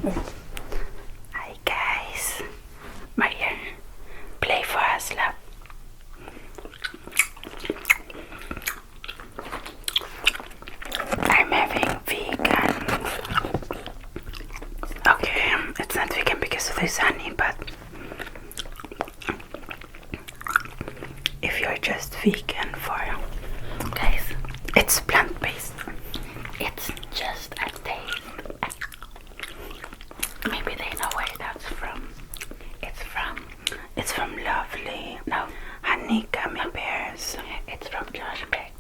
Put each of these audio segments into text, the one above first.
Hi guys, Maria, play for us, love. I'm having vegan. Okay, it's not vegan because there's honey, but if you're just vegan for guys, it's plant-based. It's just a taste. Maybe they know where that's from. It's from lovely, no, honey gummy bears. It's from Josh Beck.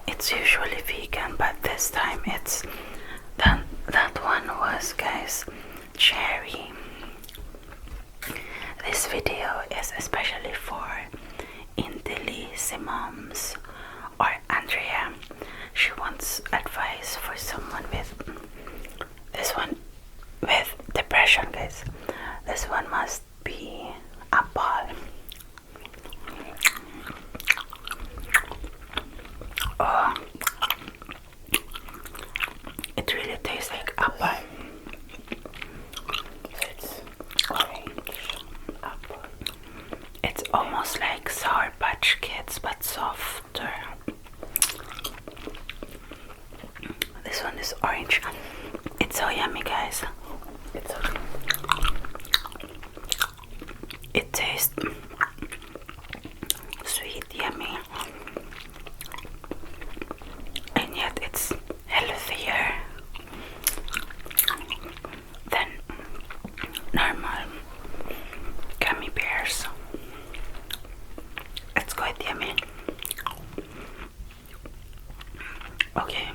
It's usually vegan, but this time it's that one was, guys, cherry. This video is especially for Intellissimums or Andrea. She wants advice for someone with this one with depression, guys. This one must be apple. Oh, it really tastes like apple. It's orange apple. It's almost like Sour Patch Kids but softer. This one is orange. It's so yummy, guys. It's so it tastes sweet, yummy, and yet it's healthier than normal gummy bears. It's quite yummy. Okay,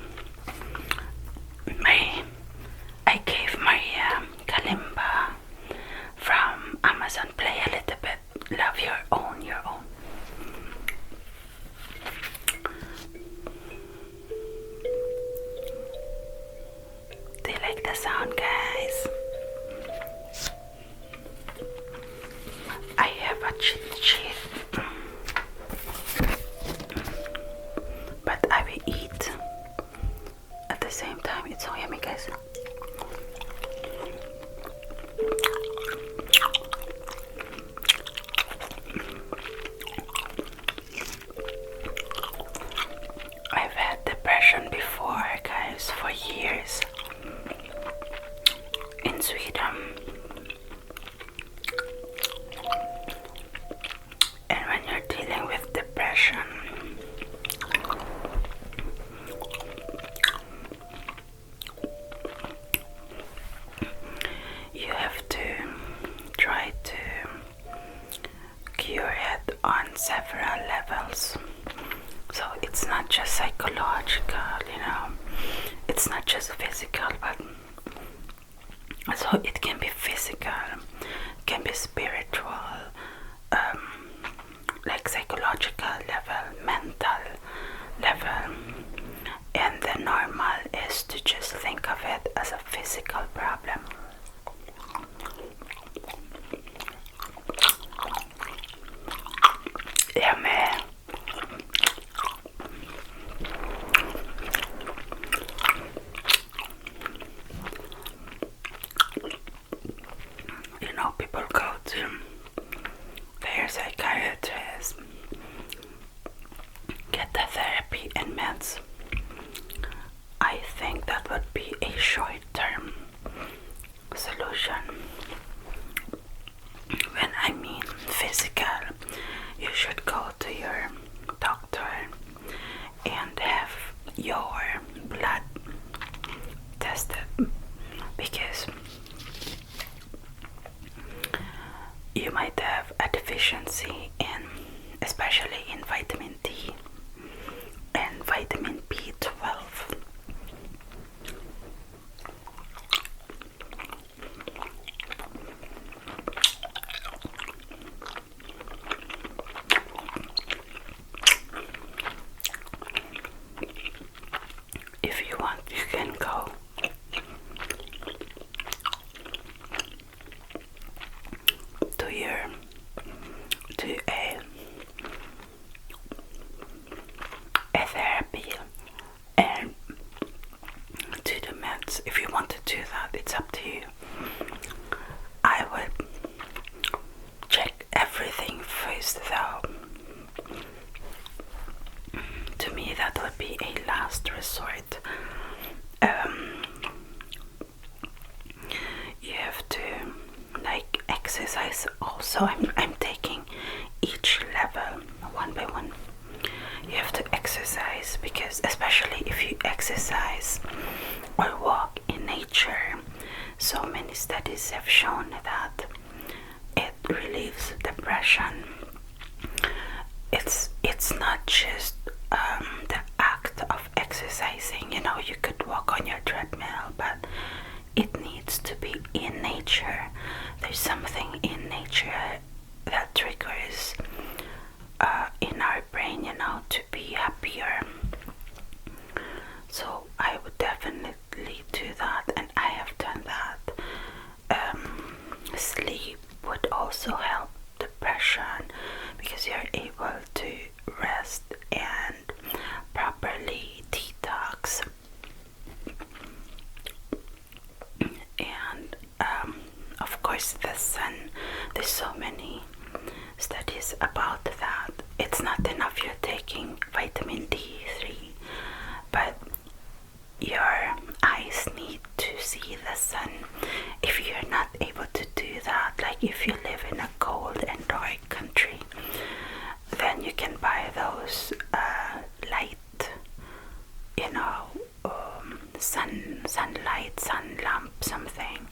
I gave Maria Kalimba from Amazon. Play a little bit. Love your own, your own. Do you like the sound, guys? I have a cheat sheet, but I will eat at the same time. It's so yummy, guys. I've had depression before, guys, for years in Sweden. And when you're dealing with depression, you have to try to cure it on several levels. So it's not just psychological, you know, it's not just physical, but so it can be physical, it can be spiritual, like psychological level, mental level, and the normal is to just think of it as a physical problem. Yummy. You know, people go to their psychiatrist, get the therapy and meds. I think that would be a short-term solution. When I mean physical, you should go to your doctor and have your blood tested, because um, you have to like exercise also. I'm taking each level one by one. You have to exercise because especially if you exercise or walk in nature, so many studies have shown that it relieves depression. It's not just the act of exercising. You know, you could walk on your treadmill, but it needs to be in nature. There's something in nature that triggers in our brain, you know, to be happier. So I would definitely do that, and I have done that. Sleep would also help depression because you're able to rest and properly detox. And of course the sun, there's so many studies about that. It's not enough you're taking vitamin D3, but your eyes need to see the sun. If you're not able to do that, like if you live in a cold and dark country, then you can buy those light, you know, sunlight, sun lamp, something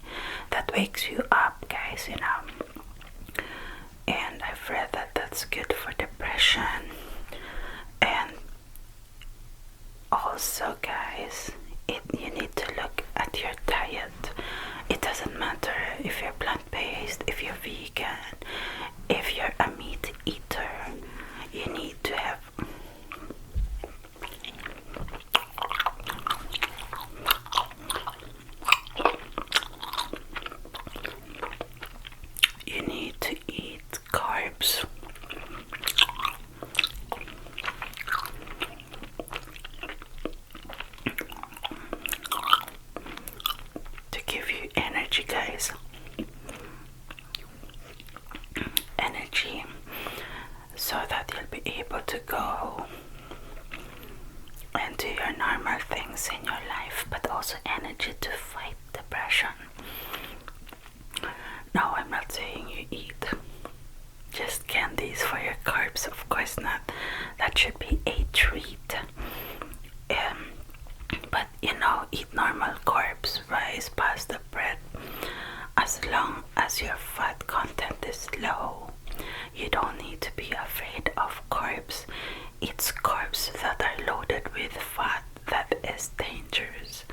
that wakes you up, guys, you know. And I've read that that's good for depression. And also, guys, you need to look at your diet. It doesn't matter if you're plant-based, if you're vegan, if you're a meat eater. You need to have eat carbs. To give you energy, guys. Energy so that you'll be able to go and do your normal things in your life, but also energy to fight depression. No, I'm not saying you eat just candies for your carbs, of course not. That should be a treat. But you know, eat normal carbs, rice, pasta, bread. As long as your fat content is low, you don't need to be afraid of carbs. It's carbs that are loaded with fat that is dangerous.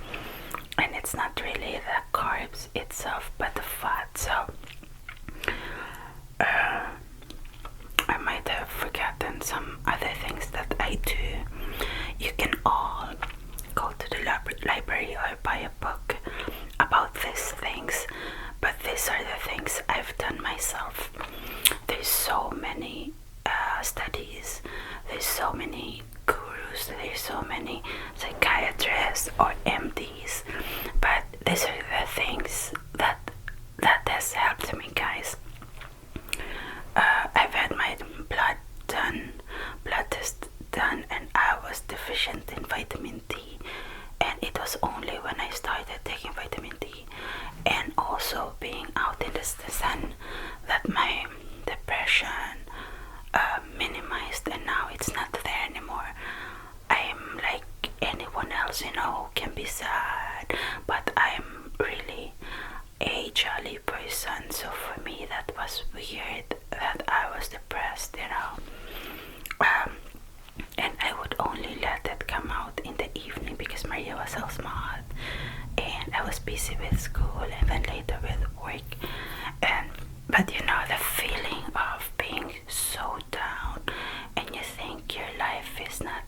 And it's not really the carbs itself, but the fat. So I might have forgotten some other things that I do. You can all go to the library or buy a book about these things, but these are the things I've done myself. There's so many studies, there's so many gurus, there's so many psychiatrists or MDs, but these are the things that has helped me, guys. I've had my blood test done, and I was deficient in vitamin D, and it was only when I started taking vitamin D and also being out in the sun that my depression minimized, and now it's not there anymore. I'm like anyone else, you know, can be sad, but I'm really a jolly person. So for me that was weird that I was depressed, you know. And I would only let it come out in the evening because Maria was so smart and I was busy with school and then later with work. But you know, the feeling of being so down and you think your life is not,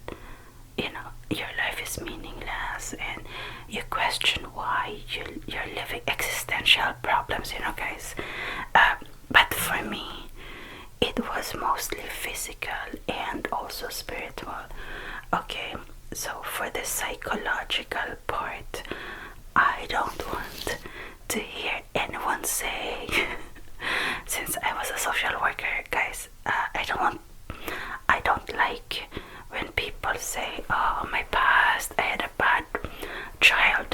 you know, your life is meaningless, and you question why you're living existential problems, you know, guys. But for me, it was mostly physical and also spiritual. Okay, so for the psychological part, I don't want to hear anyone say since I was a social worker, guys, I don't like when people say, oh, my past, I had a bad childhood.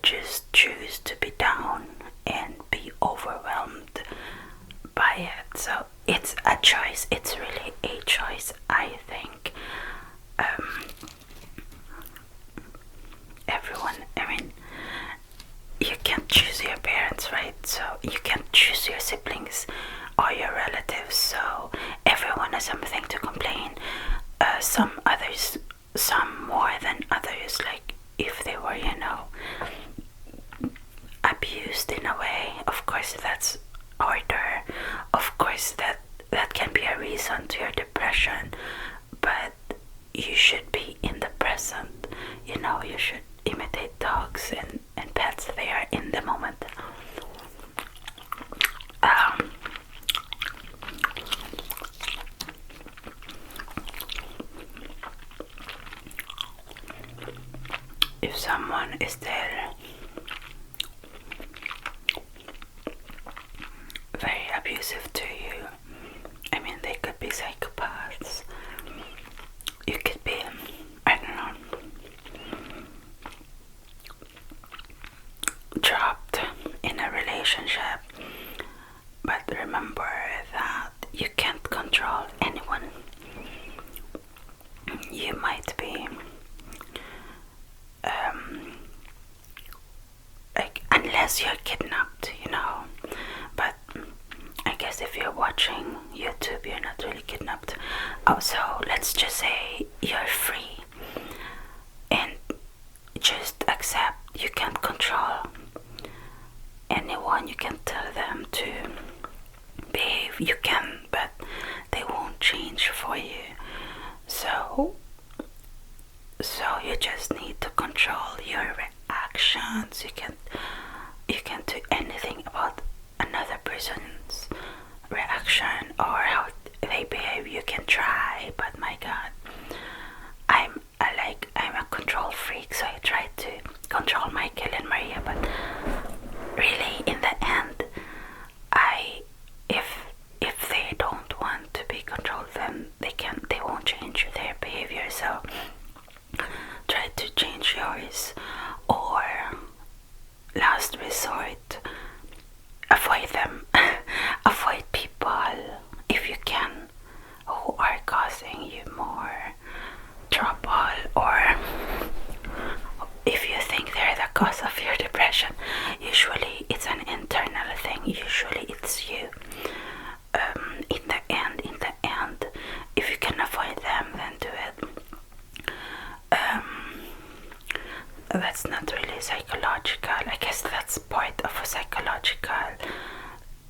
just choose to be down and be overwhelmed by it. So it's a choice. It's really a choice, I think. Everyone, I mean, you can't choose your parents, right? So you can't choose your siblings or your relatives. So everyone has something to complain. Some others, some more than others, like if they were, abused in a way. Of course, that's harder. Of course, that can be a reason to your depression. But you should be in the present. You should imitate dogs and pets. They are in the moment. If someone is there very abusive to you, I mean, they could be psychopaths. You could be, I don't know, trapped in a relationship. But remember that you can't control anyone. You might be unless you're kidnapped, but I guess if you're watching YouTube, you're not really kidnapped. So let's just say you're free and just accept you can't control anyone. You can tell them to behave, you can, but they won't change for you. So you just need to control your reactions. You can't do anything about another person's reaction or how they behave. You can try, but my God, I'm a control freak, so I try to control Michael and Maria, but really in the end, if they don't want to be controlled, then they won't change their behavior. So try to change yours, or last resort, avoid them. Avoid people if you can who are causing you more trouble, or if you think they're the cause of your depression. Usually it's an internal thing. Usually it's you. In the end, if you can avoid them, then do it. That's not really psychological. I guess that's part of a psychological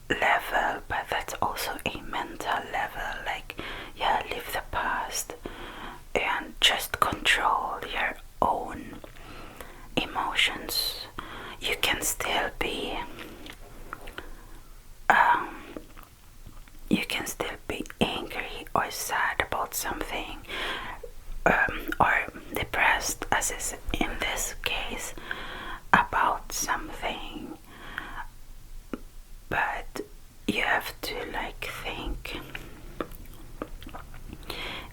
level, but that's also a mental level. Like, yeah, leave the past and just control your own emotions. You can still be angry or sad about something, or depressed, as is in this case, about something, but you have to think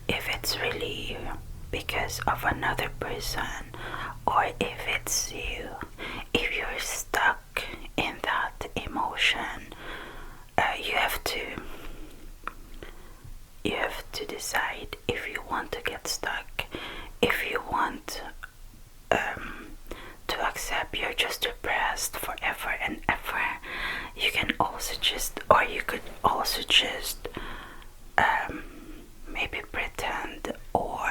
if it's really because of another person or if it's you. If you're stuck in that emotion, you have to decide if you want to get stuck, if you want to accept you're just depressed forever and ever. You can also you could also just maybe pretend, or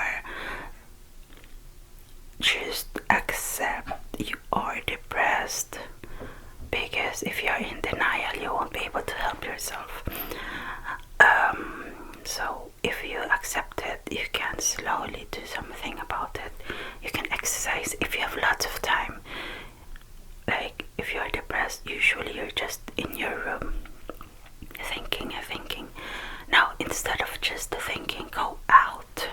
just accept you are depressed, because if you're in denial, you won't be able to help yourself. So if you accept it, you can slowly do something about it. You can exercise if you have lots of time. Like, if you're depressed, usually you're just in your room thinking and thinking. Now, instead of just thinking, go out,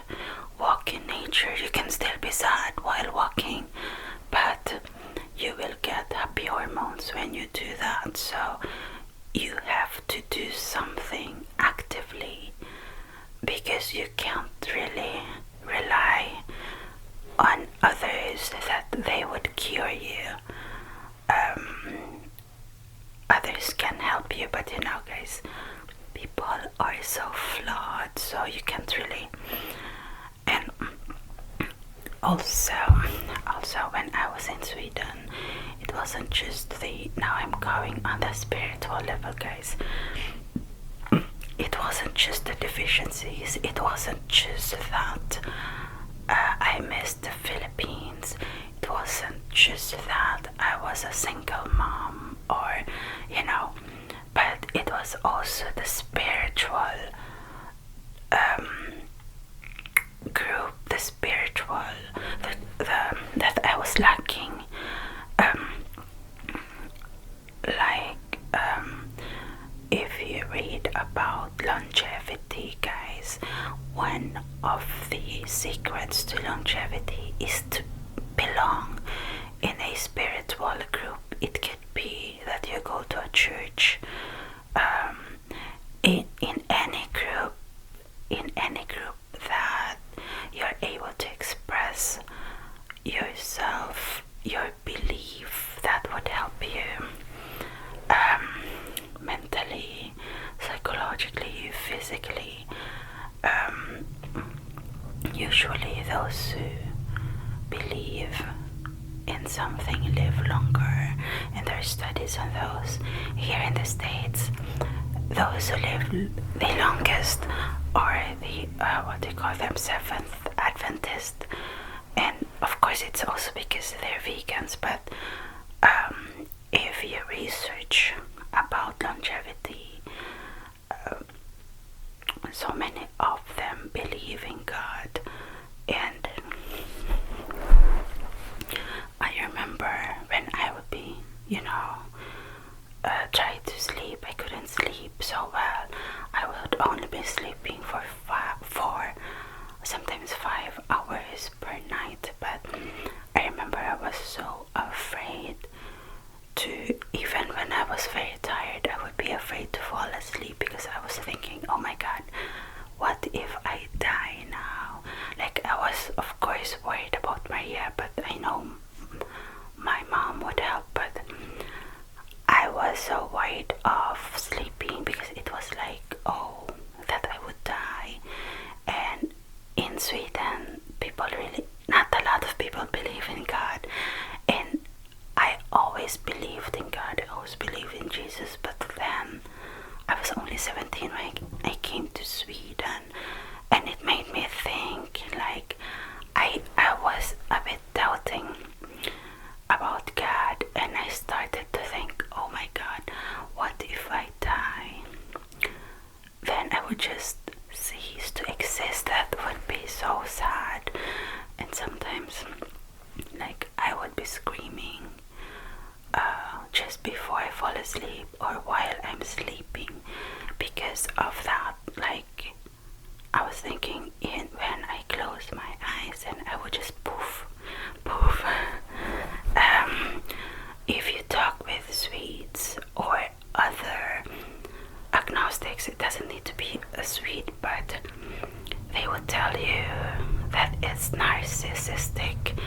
walk in nature. You can still be sad while walking, but you will get happy hormones when you do that. So you have to do something actively, because you can't really rely on others that they would cure you. guys, people are so flawed, so you can't really. And also when I was in Sweden, it wasn't just the, now I'm going on the spiritual level, guys. It wasn't just the deficiencies, it wasn't just that I missed the Philippines, it wasn't just that I was a single mom, or but it was also the spiritual group, the spiritual that I was lacking. If you read about longevity, guys, one of the secrets to longevity is to belong in a spiritual group. It could be that you go to a church, in any group that you're able to express yourself, your belief, that would help you mentally, psychologically, physically. Usually those who believe in something live longer, and there are studies on those. Here in the States, those who live the longest are the what they call them, Seventh Adventist. And of course it's also because they're vegans, but if you research about longevity, so many of them believe in God. And I remember when I would be, try to sleep, I couldn't sleep so well. I would only be sleeping for 4, sometimes 5 hours per night. But I remember I was so afraid to, even when I was very tired, I would be afraid to fall asleep, because I was thinking, oh my God, what if I die now? Like, I was of course worried about Maria, but I know my mom would help. But I was so worried of sleeping because it was like, oh, that I would die. And in Sweden, people really, not a lot of people believe in God. And I always believed in God, I always believed in Jesus. But then I was only 17 when I came to Sweden, and it made me think, like, I was a bit doubting about God, and I started to think, oh my God, what if I die? Then I would just cease to exist. That would be so sad. And sometimes, like, I would be screaming just before I fall asleep or while I'm sleeping because of that. Like, I was thinking, when I closed my eyes, and I would just poof, poof. If you talk with Swedes or other agnostics, it doesn't need to be a Swede, but they would tell you that it's narcissistic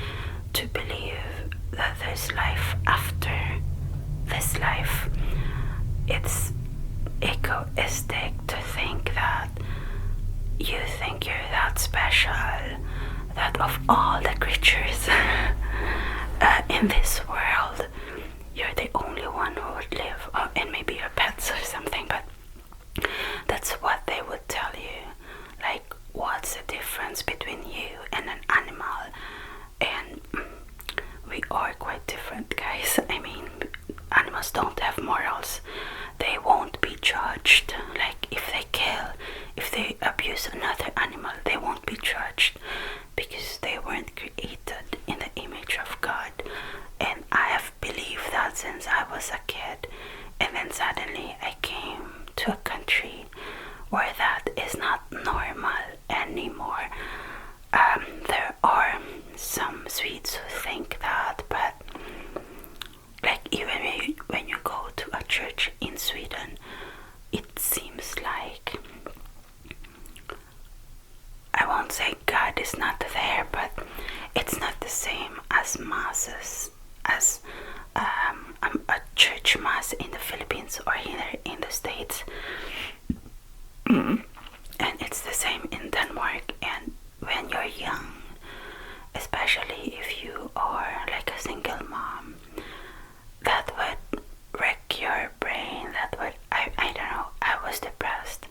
to believe that there's life after this life. It's egoistic to think that you think you're that special, that of all the creatures in this world, you're the only one who would live, and maybe your pets or something. But that's what they would tell you. Like, what's the difference between you and an animal? And we are quite different, guys. I mean, animals don't have morals. They won't be judged. Like, if they kill, if they abuse another animal, they won't be judged, because they weren't created in the image of God. And I have believed that since I was a kid. And then suddenly I came to a country where that is not normal anymore. There are some Swedes who think that, but like, even when you go to a church in Sweden, it seems like, I won't say God is not there, but it's not the same as masses, as a church mass in the Philippines or here in the States. And it's the same in Denmark. And when you're young, especially if you are like a single mom, that would wreck your brain. That would, I don't know, I was depressed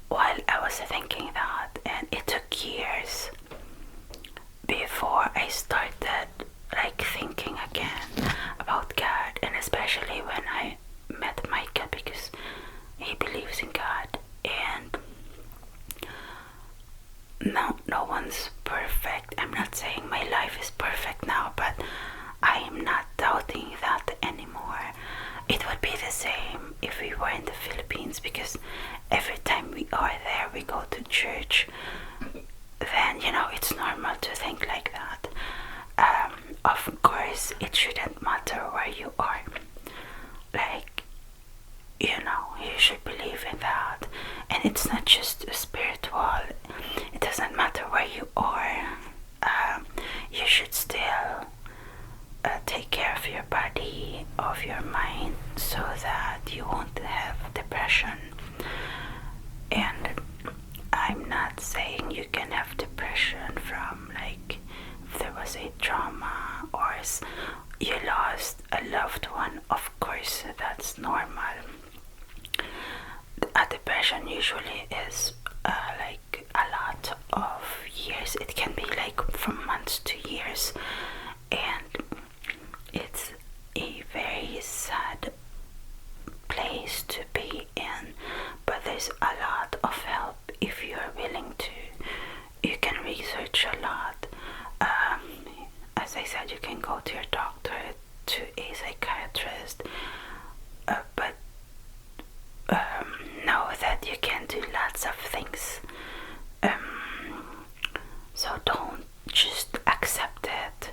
while I was thinking that, and it took years before I started like thinking again about God, and especially when I met Michael, because he believes in God. And no one's perfect. I'm not saying my life is perfect now, but I am not doubting that anymore. It would be the same if we were in the Philippines, because every time we are there, we go to church. Then, you know, it's normal to think like that. Of course, it shouldn't matter where you are. Like, you know, you should believe in that. And it's not just spiritual. It doesn't matter where you are. You should still take care of your body, of your mind, so that you won't have depression. And I'm not saying you can have depression from like if there was a trauma or you lost a loved one. Of course, that's normal. A depression usually is like a lot of years. It can be like from months to years, and it's a very sad place to be in. But there's a lot of help if you're willing to. You can research a lot. As I said, you can go to your doctor, to a psychiatrist, but know that you can do lots of things. So don't just accept it.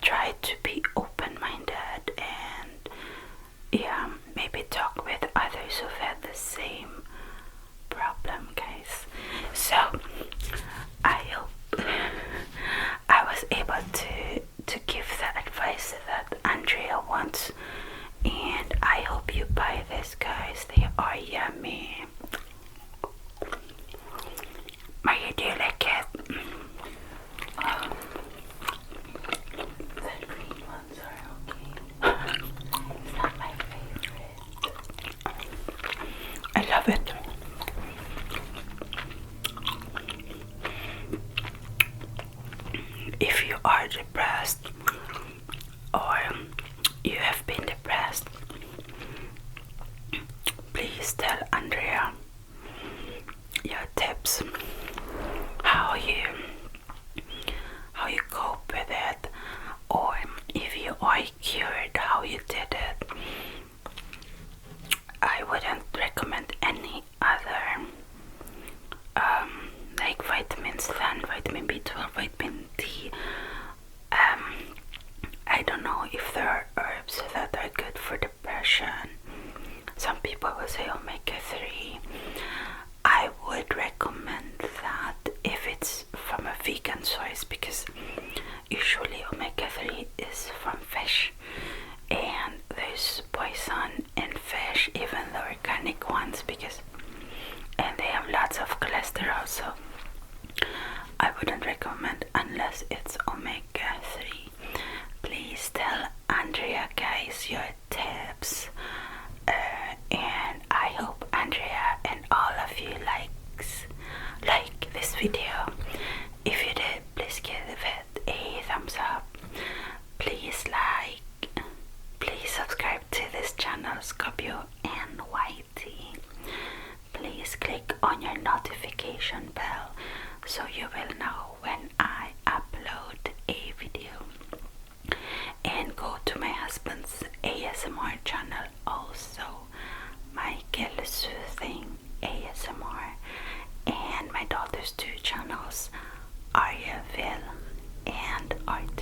Try to be open-minded, and yeah, maybe talk with others who've had the same problem, guys. So I hope I was able to give the advice that Andrea wants, and I hope you buy this, guys. They are yummy. Maria, do you like it? The green ones are okay. It's not my favorite. I love it. If you are depressed, or you have been depressed, please tell Andrea your tips, how you cope with it, or if you are cured, how you did it. I wouldn't recommend any other like vitamins than vitamin B12, vitamin D. I don't know if there are herbs that are good for depression. Some people will say omega-3. I would recommend that if it's from a vegan source, because usually omega-3 is from fish, and there's poison in fish, even the organic ones, and they have lots of cholesterol. So I wouldn't recommend unless it's omega-3. Please tell Andrea, guys, your tips, and I hope Andrea and all of you like this video. If you did, please give it a thumbs up. Please please subscribe to this channel, ScorpioAnnYT. Please click on your notification bell so you will know when I upload a video. And go to my husband's ASMR channel also, Michael Soothing ASMR, and my daughter's two channels, Aryaville and Art